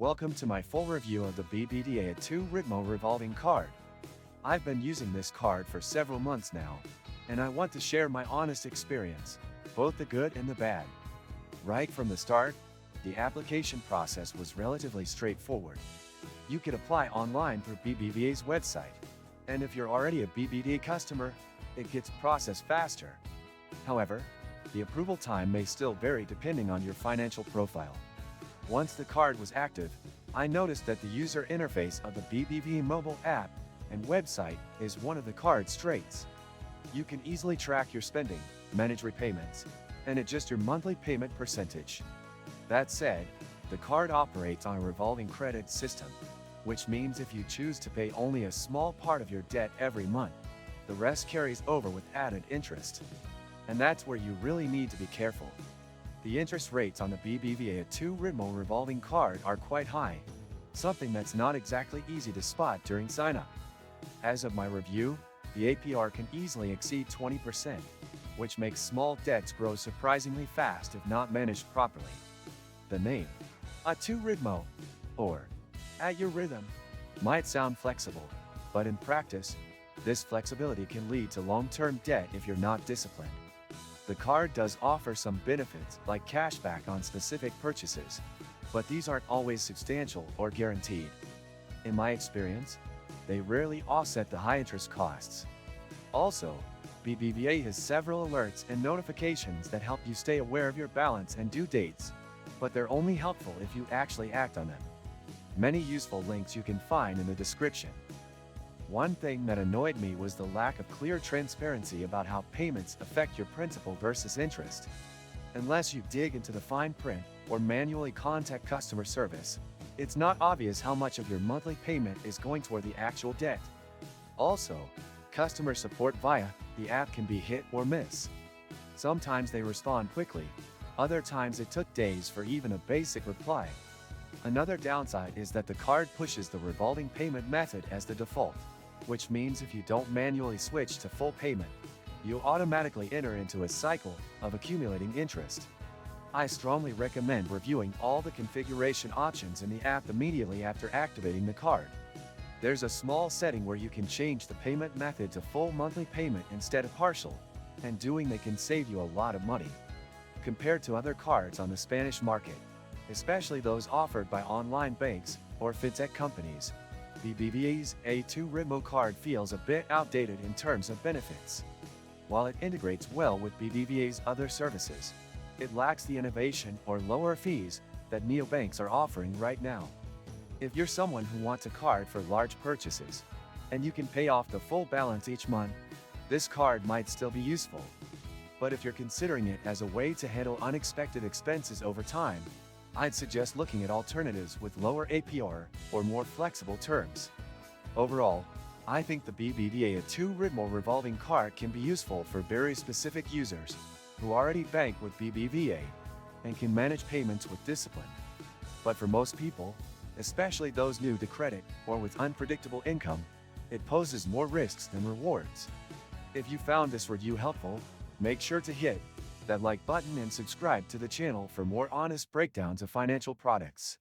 Welcome to my full review of the BBVA 2 Ritmo revolving card. I've been using this card for several months now, and I want to share my honest experience, both the good and the bad. Right from the start, the application process was relatively straightforward. You could apply online through BBVA's website, and if you're already a BBVA customer, it gets processed faster. However, the approval time may still vary depending on your financial profile. Once the card was active, I noticed that the user interface of the BBVA mobile app and website is one of the card's strengths. You can easily track your spending, manage repayments, and adjust your monthly payment percentage. That said, the card operates on a revolving credit system, which means if you choose to pay only a small part of your debt every month, the rest carries over with added interest. And that's where you really need to be careful. The interest rates on the BBVA 2 Ritmo revolving card are quite high, something that's not exactly easy to spot during sign-up. As of my review, the APR can easily exceed 20%, which makes small debts grow surprisingly fast if not managed properly. The name, A2 Ritmo, or At Your Rhythm, might sound flexible, but in practice, this flexibility can lead to long-term debt if you're not disciplined. The card does offer some benefits like cashback on specific purchases, but these aren't always substantial or guaranteed. In my experience, they rarely offset the high interest costs. Also, BBVA has several alerts and notifications that help you stay aware of your balance and due dates, but they're only helpful if you actually act on them. Many useful links you can find in the description. One thing that annoyed me was the lack of clear transparency about how payments affect your principal versus interest. Unless you dig into the fine print or manually contact customer service, it's not obvious how much of your monthly payment is going toward the actual debt. Also, customer support via the app can be hit or miss. Sometimes they respond quickly, other times it took days for even a basic reply. Another downside is that the card pushes the revolving payment method as the default, which means if you don't manually switch to full payment, you automatically enter into a cycle of accumulating interest. I strongly recommend reviewing all the configuration options in the app immediately after activating the card. There's a small setting where you can change the payment method to full monthly payment instead of partial, and doing that can save you a lot of money. Compared to other cards on the Spanish market, especially those offered by online banks or fintech companies, BBVA's A2 Ritmo card feels a bit outdated in terms of benefits. While it integrates well with BBVA's other services, it lacks the innovation or lower fees that neobanks are offering right now. If you're someone who wants a card for large purchases, and you can pay off the full balance each month, this card might still be useful. But if you're considering it as a way to handle unexpected expenses over time, I'd suggest looking at alternatives with lower APR or more flexible terms. Overall, I think the BBVA 2 Ritmo revolving card can be useful for very specific users who already bank with BBVA and can manage payments with discipline. But for most people, especially those new to credit or with unpredictable income, it poses more risks than rewards. If you found this review helpful, make sure to hit that like button and subscribe to the channel for more honest breakdowns of financial products.